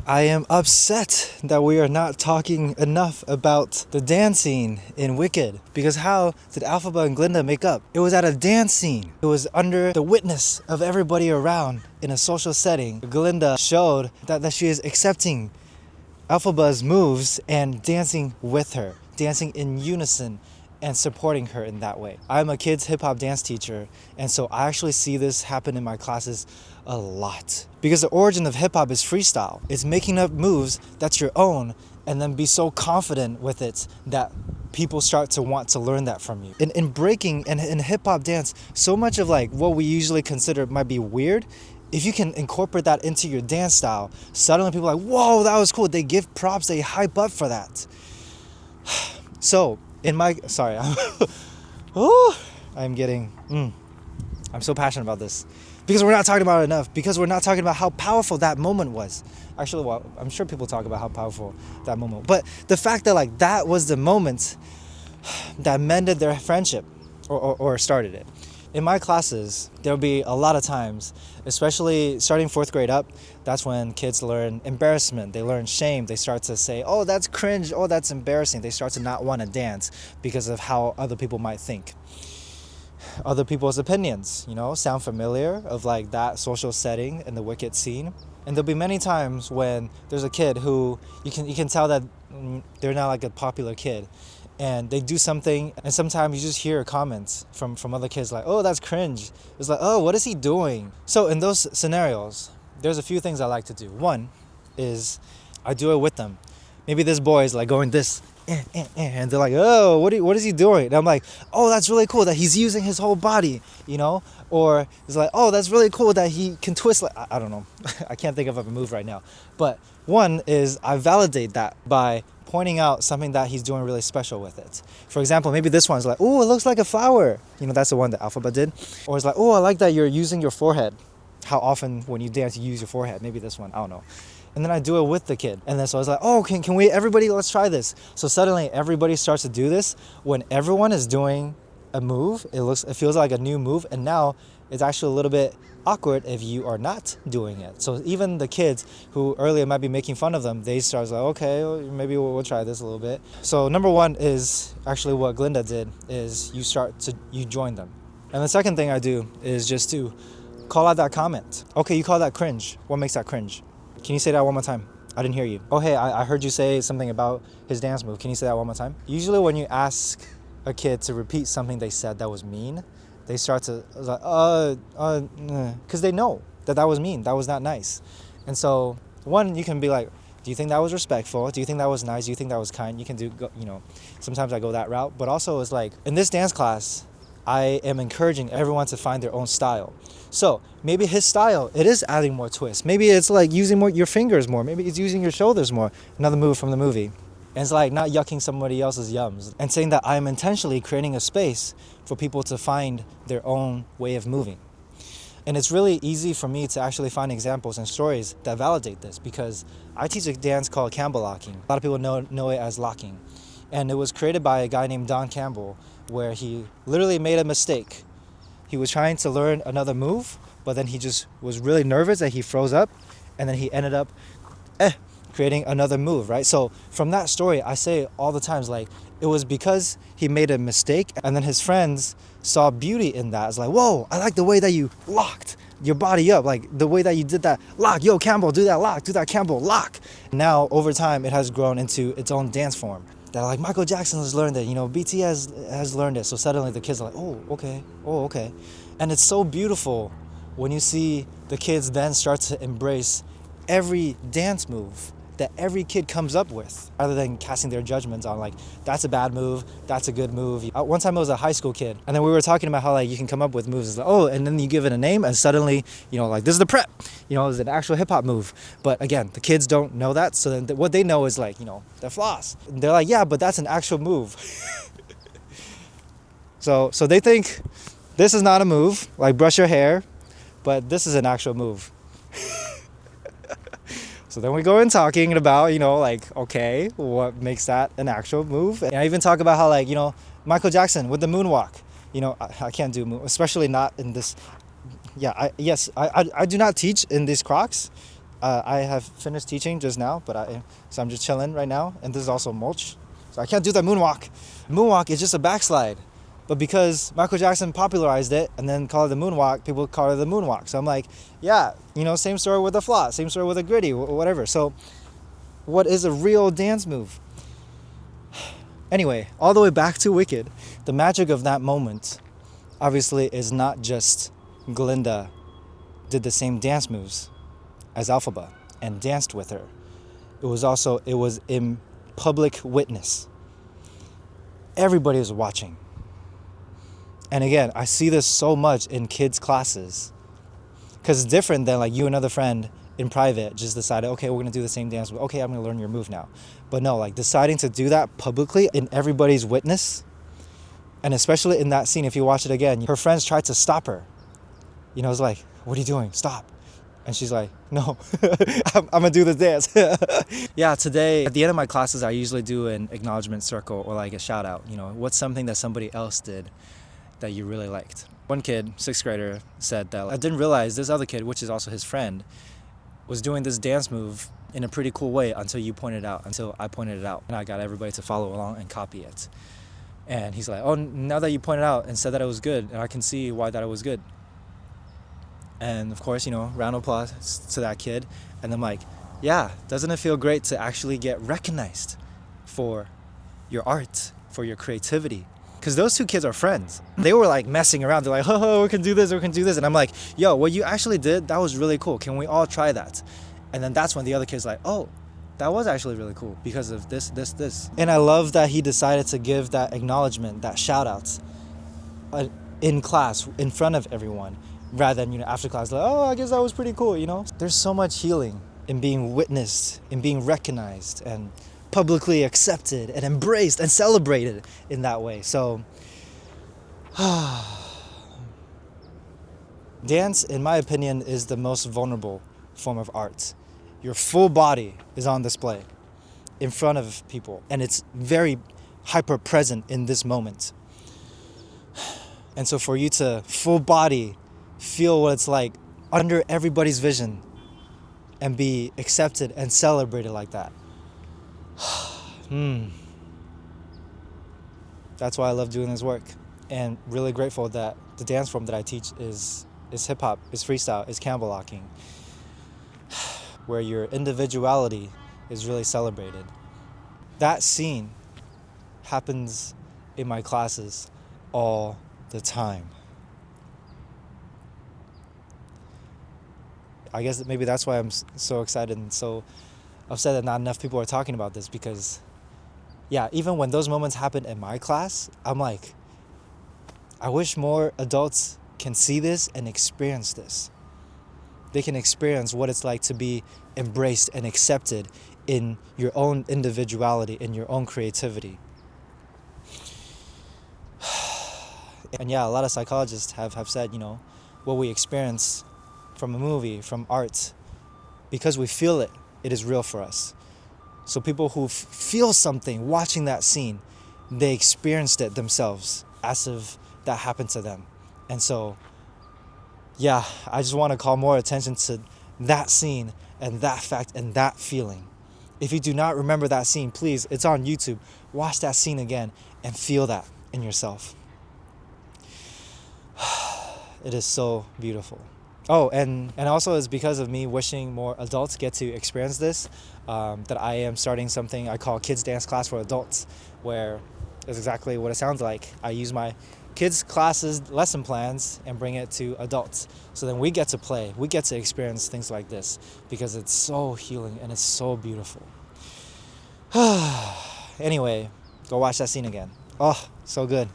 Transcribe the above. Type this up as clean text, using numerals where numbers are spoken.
I am upset that we are not talking enough about the dance scene in Wicked. Because how did Elphaba and Glinda make up? It was at a dance scene. It was under the witness of everybody around in a social setting. Glinda showed that she is accepting Elphaba's moves and dancing with her, dancing in unison and supporting her in that way. I'm a kids hip-hop dance teacher, and so I actually see this happen in my classes a lot. Because the origin of hip-hop is freestyle. It's making up moves that's your own and then be so confident with it that people start to want to learn that from you. In breaking and in hip-hop dance, so much of like what we usually consider might be weird, if you can incorporate that into your dance style, suddenly people are like, whoa, that was cool. They give props, they hype up for that. So, I'm so passionate about this. Because we're not talking about it enough. Because we're not talking about how powerful that moment was. Actually, well, I'm sure people talk about how powerful that moment. But the fact that like that was the moment that mended their friendship or started it. In my classes, there'll be a lot of times, especially starting 4th grade up, that's when kids learn embarrassment, they learn shame, they start to say, oh, that's cringe, oh, that's embarrassing. They start to not want to dance because of how other people might think. Other people's opinions, sound familiar of like that social setting and the Wicked scene. And there'll be many times when there's a kid who you can tell that they're not like a popular kid. And they do something, and sometimes you just hear comments from other kids like, oh, that's cringe. It's like, oh, what is he doing? So in those scenarios, there's a few things I like to do. One is I do it with them. Maybe this boy is like going this, and they're like, oh, what is he doing? And I'm like, oh, that's really cool that he's using his whole body, Or it's like, oh, that's really cool that he can twist. I don't know. I can't think of a move right now. But one is I validate that by pointing out something that he's doing really special with it. For example, maybe this one's like, oh, it looks like a flower. That's the one that Elphaba did. Or it's like, oh, I like that you're using your forehead. How often when you dance, you use your forehead. Maybe this one, I don't know. And then I do it with the kid. And then so I was like, oh, can we, everybody, let's try this. So suddenly everybody starts to do this. When everyone is doing a move, it feels like a new move. And now it's actually a little bit awkward if you are not doing it. So even the kids who earlier might be making fun of them, they start like, okay, maybe we'll try this a little bit. So number one is actually what Glinda did is you join them. And the second thing I do is just to call out that comment. Okay, you call that cringe. What makes that cringe? Can you say that one more time? I didn't hear you. Oh, hey, I heard you say something about his dance move. Can you say that one more time? Usually when you ask a kid to repeat something they said that was mean, they start to because they know that was mean, that was not nice. And so one, you can be like, do you think that was respectful? Do you think that was nice? Do you think that was kind? You can do, sometimes I go that route. But also it's like, in this dance class, I am encouraging everyone to find their own style. So maybe his style, it is adding more twists. Maybe it's like using your fingers more. Maybe it's using your shoulders more. Another move from the movie. And it's like not yucking somebody else's yums and saying that I'm intentionally creating a space for people to find their own way of moving. And it's really easy for me to actually find examples and stories that validate this because I teach a dance called Campbell locking. A lot of people know it as locking. And it was created by a guy named Don Campbell where he literally made a mistake. He was trying to learn another move, but then he just was really nervous that he froze up and then he ended up creating another move, right? So from that story, I say all the times, like, it was because he made a mistake and then his friends saw beauty in that. It's like, whoa, I like the way that you locked your body up, like the way that you did that lock. Yo, Campbell, do that lock, do that Campbell lock. Now, over time, it has grown into its own dance form. That like Michael Jackson has learned it, BTS has learned it. So suddenly the kids are like, oh, okay. And it's so beautiful when you see the kids then start to embrace every dance move that every kid comes up with, rather than casting their judgments on like, that's a bad move, that's a good move. One time I was a high school kid, and then we were talking about how like you can come up with moves. It's like, oh, and then you give it a name, and suddenly, like this is the prep, it's an actual hip hop move. But again, the kids don't know that, so then what they know is like, the floss. And they're like, yeah, but that's an actual move. So they think this is not a move, like brush your hair, but this is an actual move. So then we go in talking about, okay, what makes that an actual move? And I even talk about how, Michael Jackson with the moonwalk. I can't do moon, especially not in this. Yeah, I do not teach in these Crocs. I have finished teaching just now, so I'm just chilling right now, and this is also mulch, so I can't do that moonwalk. Moonwalk is just a backslide, but because Michael Jackson popularized it and then called it the moonwalk, people call it the moonwalk. So I'm like, yeah, same story with a flop, same story with a gritty, whatever. So what is a real dance move? Anyway, all the way back to Wicked, the magic of that moment obviously is not just Glinda did the same dance moves as Elphaba and danced with her. It was in public witness. Everybody was watching. And again, I see this so much in kids' classes, because it's different than like you and another friend in private just decided, okay, we're going to do the same dance. Okay, I'm going to learn your move now. But no, like deciding to do that publicly in everybody's witness, and especially in that scene, if you watch it again, her friends tried to stop her. It's like, what are you doing? Stop. And she's like, no, I'm going to do this dance. Yeah, today, at the end of my classes, I usually do an acknowledgement circle or like a shout out. What's something that somebody else did that you really liked? One kid, 6th grader, said that I didn't realize this other kid, which is also his friend, was doing this dance move in a pretty cool way until I pointed it out. And I got everybody to follow along and copy it. And he's like, oh, now that you pointed out and said that it was good, and I can see why that it was good. And of course, round of applause to that kid. And I'm like, yeah, doesn't it feel great to actually get recognized for your art, for your creativity? Because those two kids are friends. They were like messing around. They're like, oh, we can do this. And I'm like, yo, what you actually did, that was really cool. Can we all try that? And then that's when the other kid's like, oh, that was actually really cool because of this. And I love that he decided to give that acknowledgement, that shout outs in class, in front of everyone, rather than, after class, like, oh, I guess that was pretty cool, There's so much healing in being witnessed, in being recognized, and publicly accepted and embraced and celebrated in that way. So, dance, in my opinion, is the most vulnerable form of art. Your full body is on display in front of people, and it's very hyper present in this moment. And so for you to full body feel what it's like under everybody's vision and be accepted and celebrated like that. That's why I love doing this work, and really grateful that the dance form that I teach is hip hop, is freestyle, is cannibal locking, where your individuality is really celebrated. That scene happens in my classes all the time. I guess maybe that's why I'm so excited and so upset that not enough people are talking about this, because yeah, even when those moments happen in my class, I'm like, I wish more adults can see this and experience this. They can experience what it's like to be embraced and accepted in your own individuality, in your own creativity. And yeah, a lot of psychologists have said, what we experience from a movie, from art, because we feel it, it is real for us. So people who feel something watching that scene, they experienced it themselves as if that happened to them. And so, yeah, I just want to call more attention to that scene and that fact and that feeling. If you do not remember that scene, please, it's on YouTube. Watch that scene again and feel that in yourself. It is so beautiful. Oh, and also it's because of me wishing more adults get to experience this, that I am starting something I call Kids Dance Class for Adults, where it's exactly what it sounds like. I use my kids' classes lesson plans and bring it to adults. So then we get to play, we get to experience things like this, because it's so healing and it's so beautiful. Anyway, go watch that scene again. Oh, so good.